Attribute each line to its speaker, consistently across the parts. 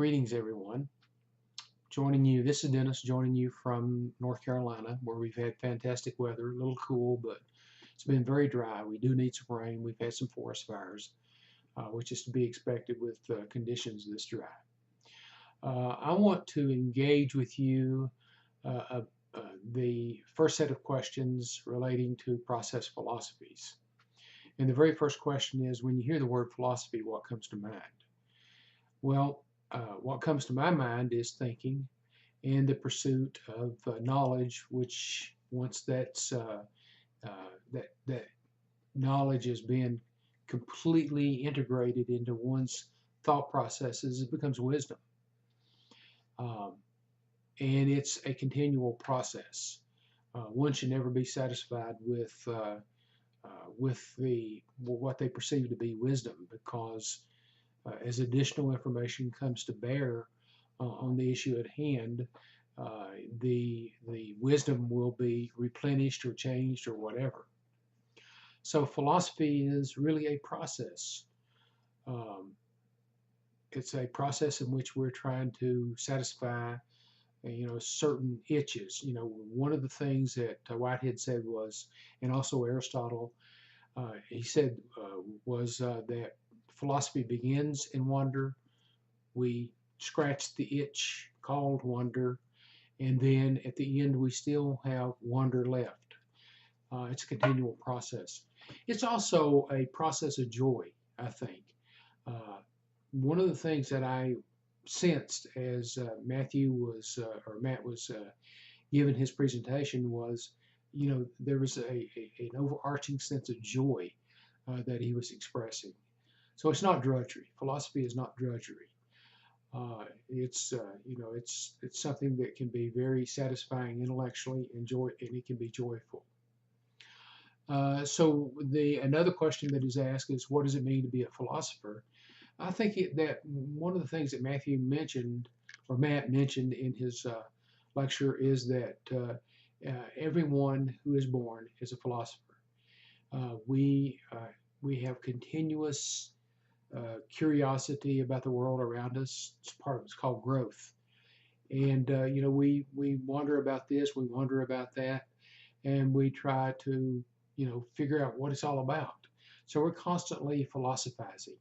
Speaker 1: Greetings, everyone. This is Dennis joining you from North Carolina, where we've had fantastic weather, a little cool, but it's been very dry. We do need some rain. We've had some forest fires, which is to be expected with conditions this dry. I want to engage with you uh, the first set of questions relating to process philosophies. And the very first question is, when you hear the word philosophy, what comes to mind? Well, what comes to my mind is thinking and the pursuit of knowledge, which once that knowledge has been completely integrated into one's thought processes, it becomes wisdom. Um, and it's a continual process. One should never be satisfied with what they perceive to be wisdom, because as additional information comes to bear on the issue at hand, the wisdom will be replenished or changed or whatever. So philosophy is really a process. Um, it's a process in which we're trying to satisfy, certain itches. One of the things that Whitehead said was, and also Aristotle, he said was that philosophy begins in wonder. We scratch the itch called wonder, and then at the end we still have wonder left. It's a continual process. It's also a process of joy, I think. One of the things that I sensed as Matt was giving his presentation was, there was an overarching sense of joy that he was expressing. So it's not drudgery. Philosophy is not drudgery. It's something that can be very satisfying intellectually, and it can be joyful. So another question that is asked is, what does it mean to be a philosopher? I think that one of the things that Matt mentioned in his lecture is that everyone who is born is a philosopher. We have continuous curiosity about the world around us. It's called growth, and we wonder about this, we wonder about that, and we try to figure out what it's all about. So we're constantly philosophizing.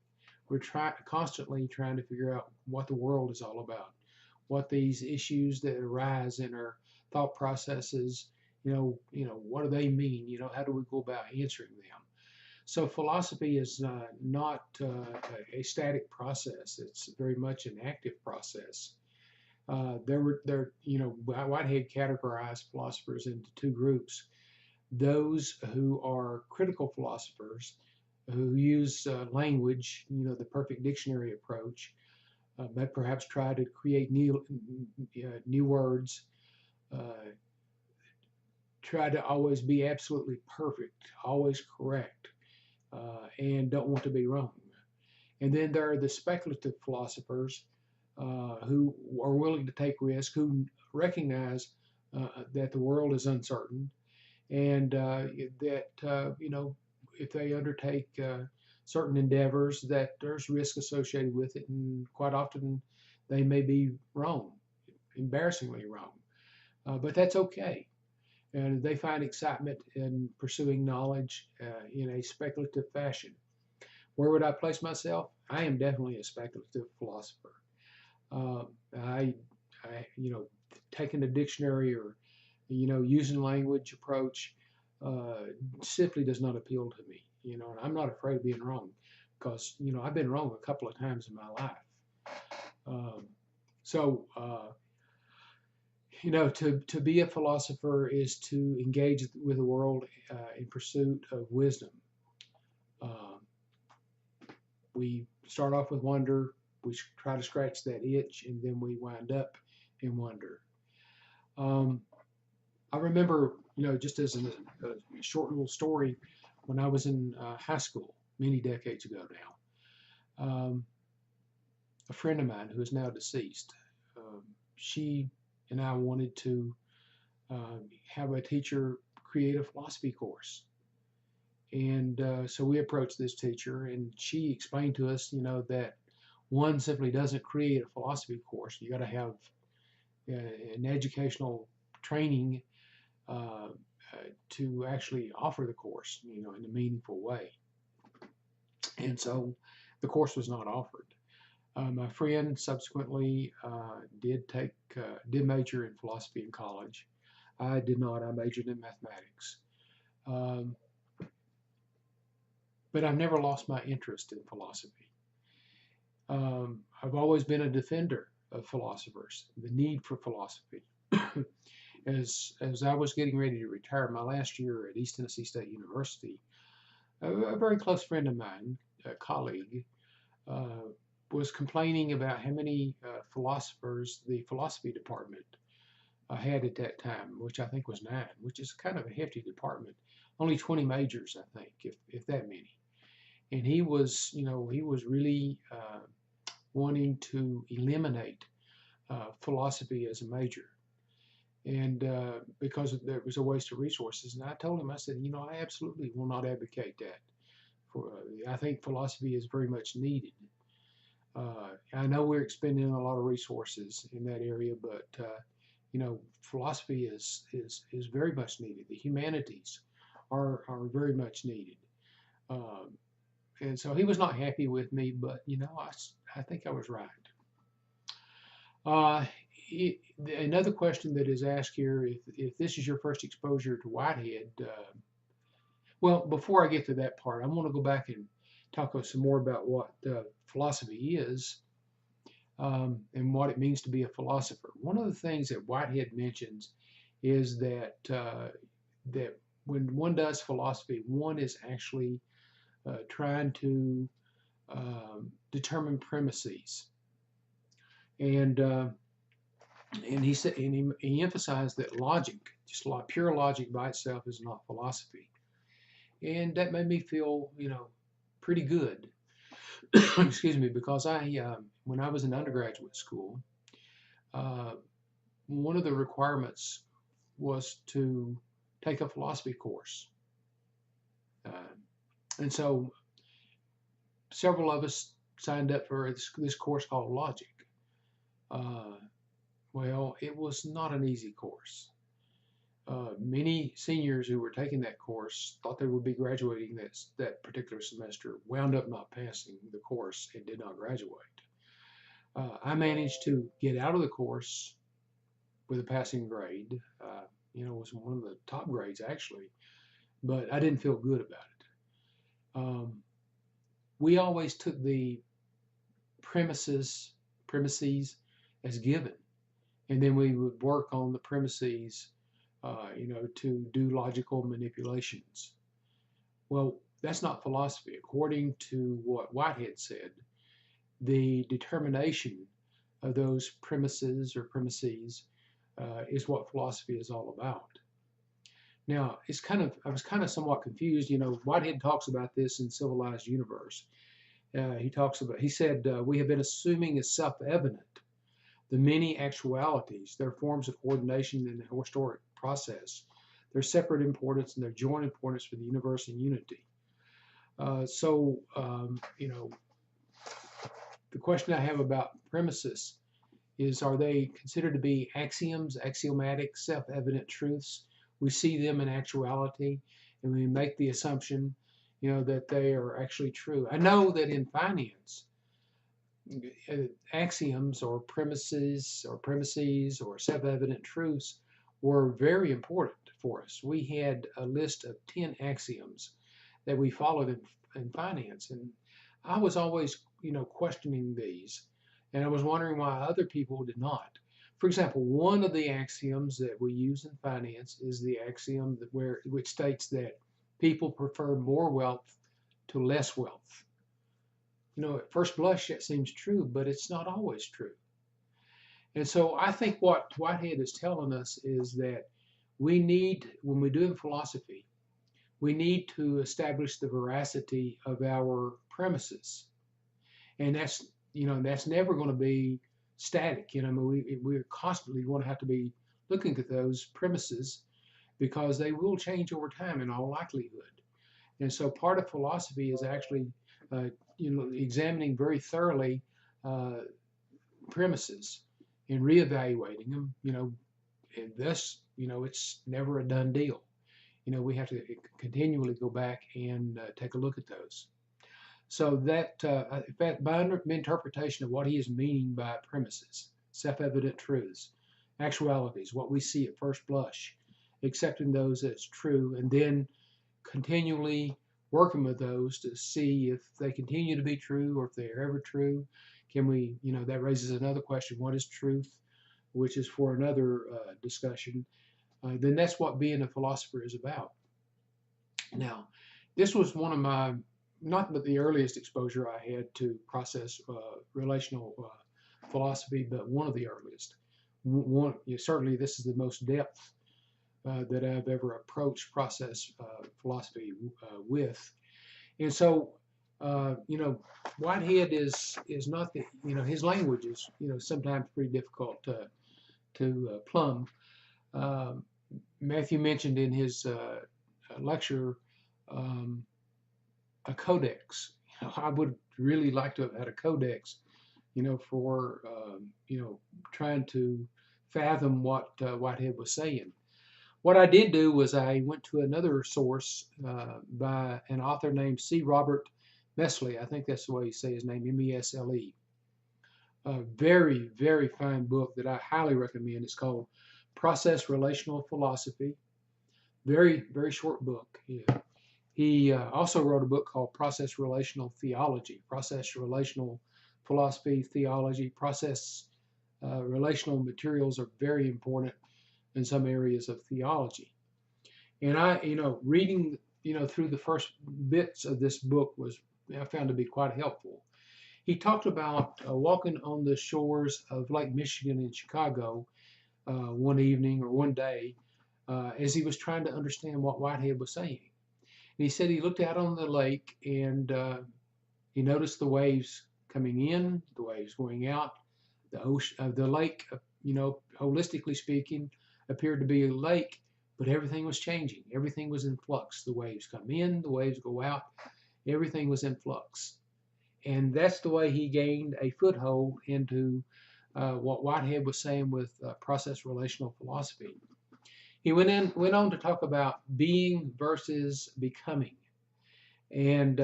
Speaker 1: We're constantly trying to figure out what the world is all about, what these issues that arise in our thought processes, what do they mean? How do we go about answering them? So philosophy is not a static process. It's very much an active process. Whitehead categorized philosophers into two groups: those who are critical philosophers, who use language, the perfect dictionary approach, but perhaps try to create new words, try to always be absolutely perfect, always correct, and don't want to be wrong. And then there are the speculative philosophers who are willing to take risks, who recognize that the world is uncertain, and that if they undertake certain endeavors, that there's risk associated with it, and quite often they may be wrong, embarrassingly wrong, but that's okay. And they find excitement in pursuing knowledge in a speculative fashion. Where would I place myself? I am definitely a speculative philosopher. I taking a dictionary or using language approach simply does not appeal to me. And I'm not afraid of being wrong, because I've been wrong a couple of times in my life. To be a philosopher is to engage with the world in pursuit of wisdom. We start off with wonder, we try to scratch that itch, and then we wind up in wonder. I remember, just as a short little story, when I was in high school many decades ago now, a friend of mine who is now deceased, she and I wanted to have a teacher create a philosophy course. And so we approached this teacher, and she explained to us, that one simply doesn't create a philosophy course. You got to have an educational training uh, to actually offer the course, in a meaningful way. And so the course was not offered. My friend subsequently did major in philosophy in college. I did not. I majored in mathematics. Um, but I've never lost my interest in philosophy. I've always been a defender of philosophers, the need for philosophy. As I was getting ready to retire, my last year at East Tennessee State University, a very close friend of mine, a colleague, uh, was complaining about how many philosophers the philosophy department had at that time, which I think was 9, which is kind of a hefty department. Only 20 majors, I think, if that many. And he was really wanting to eliminate philosophy as a major, and because there was a waste of resources. And I told him, I said, I absolutely will not advocate that. I think philosophy is very much needed. I know we're expending a lot of resources in that area, but philosophy is very much needed. The humanities are very much needed. Um, and so he was not happy with me, but I think I was right. Uh, Another question that is asked here: if this is your first exposure to Whitehead, well, before I get to that part, I want to go back and talk some more about what philosophy is, and what it means to be a philosopher. One of the things that Whitehead mentions is that when one does philosophy, one is actually trying to determine premises, and he said, and he emphasized that logic, just pure logic by itself, is not philosophy, and that made me feel, pretty good. Excuse me, because when I was in undergraduate school, uh, one of the requirements was to take a philosophy course, uh, and so several of us signed up for this course called Logic. Uh, well, it was not an easy course. Many seniors who were taking that course thought they would be graduating that particular semester, wound up not passing the course and did not graduate. I managed to get out of the course with a passing grade. It was one of the top grades actually, but I didn't feel good about it. We always took the premises as given, and then we would work on the premises, to do logical manipulations. Well, that's not philosophy. According to what Whitehead said, the determination of those premises is what philosophy is all about. Now, I was kind of somewhat confused. Whitehead talks about this in Civilized Universe. He said, we have been assuming as self-evident the many actualities, their forms of coordination in the historic process, their separate importance and their joint importance for the universe and unity. The question I have about premises is, are they considered to be axioms, axiomatic, self-evident truths? We see them in actuality, and we make the assumption, that they are actually true. I know that in finance, axioms or premises or self-evident truths were very important for us. We had a list of 10 axioms that we followed in finance, and I was always, questioning these, and I was wondering why other people did not. For example, one of the axioms that we use in finance is the axiom which states that people prefer more wealth to less wealth. At first blush, that seems true, but it's not always true. And so I think what Whitehead is telling us is that we need, when we're doing philosophy, we need to establish the veracity of our premises. And that's never going to be static. We're constantly going to have to be looking at those premises because they will change over time in all likelihood. And so part of philosophy is actually, examining very thoroughly premises and reevaluating them, and thus, it's never a done deal. We have to continually go back and take a look at those. So that, by interpretation of what he is meaning by premises, self-evident truths, actualities, what we see at first blush, accepting those as true, and then continually working with those to see if they continue to be true or if they're ever true. Can we, that raises another question: what is truth? Which is for another discussion. Then that's what being a philosopher is about. Now, this was one of my, not but the earliest exposure I had to process relational philosophy, but one of the earliest. Certainly, this is the most depth that I've ever approached process philosophy with. And so, Whitehead is not the, his language is, sometimes pretty difficult to plumb. Matthew mentioned in his lecture a codex. I would really like to have had a codex, for trying to fathom what Whitehead was saying. What I did do was I went to another source by an author named C. Robert Mesle. I think that's the way you say his name, M-E-S-L-E. A very, very fine book that I highly recommend. It's called Process Relational Philosophy. Very, very short book. He also wrote a book called Process Relational Theology, Process Relational Philosophy, Theology. Process relational materials are very important in some areas of theology. And I, reading, through the first bits of this book I found to be quite helpful. He talked about walking on the shores of Lake Michigan in Chicago one evening or one day as he was trying to understand what Whitehead was saying. And he said he looked out on the lake and he noticed the waves coming in, the waves going out. The lake, holistically speaking, appeared to be a lake, but everything was changing. Everything was in flux. The waves come in, the waves go out. Everything was in flux. And that's the way he gained a foothold into what Whitehead was saying with process relational philosophy. He went on to talk about being versus becoming. And,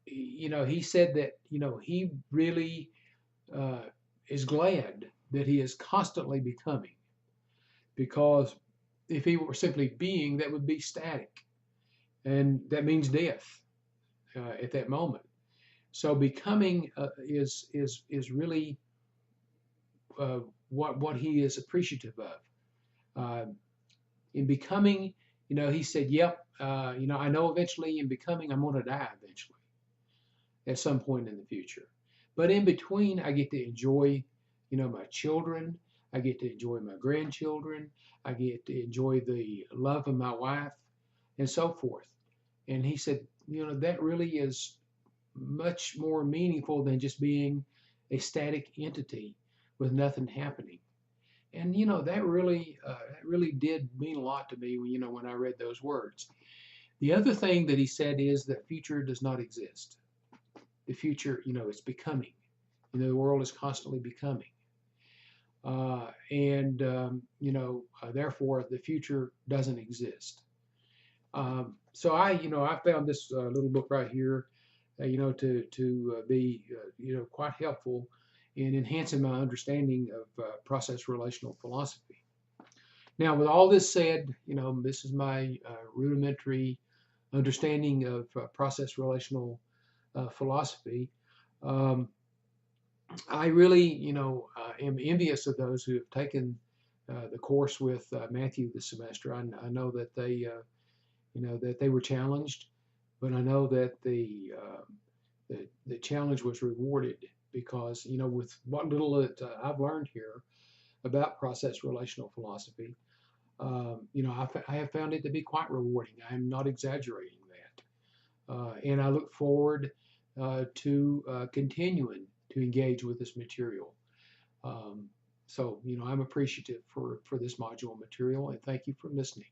Speaker 1: he said that, he really is glad that he is constantly becoming, because if he were simply being, that would be static. And that means death at that moment. So becoming is really what he is appreciative of. In becoming, he said, "Yep, I know eventually in becoming I'm going to die eventually, at some point in the future. But in between, I get to enjoy, my children. I get to enjoy my grandchildren. I get to enjoy the love of my wife, and so forth." And he said, that really is much more meaningful than just being a static entity with nothing happening. And that really did mean a lot to me when I read those words. The other thing that he said is that future does not exist. The future, it's becoming. The world is constantly becoming. Therefore the future doesn't exist. So I found this little book right here, to be quite helpful in enhancing my understanding of process relational philosophy. Now, with all this said, this is my rudimentary understanding of process relational philosophy. I really, am envious of those who have taken the course with Matthew this semester. I know that they were challenged, but I know that the challenge was rewarded because, with what little that I've learned here about process relational philosophy, I have found it to be quite rewarding. I'm not exaggerating that. And I look forward to continuing to engage with this material. So, I'm appreciative for this module material, and thank you for listening.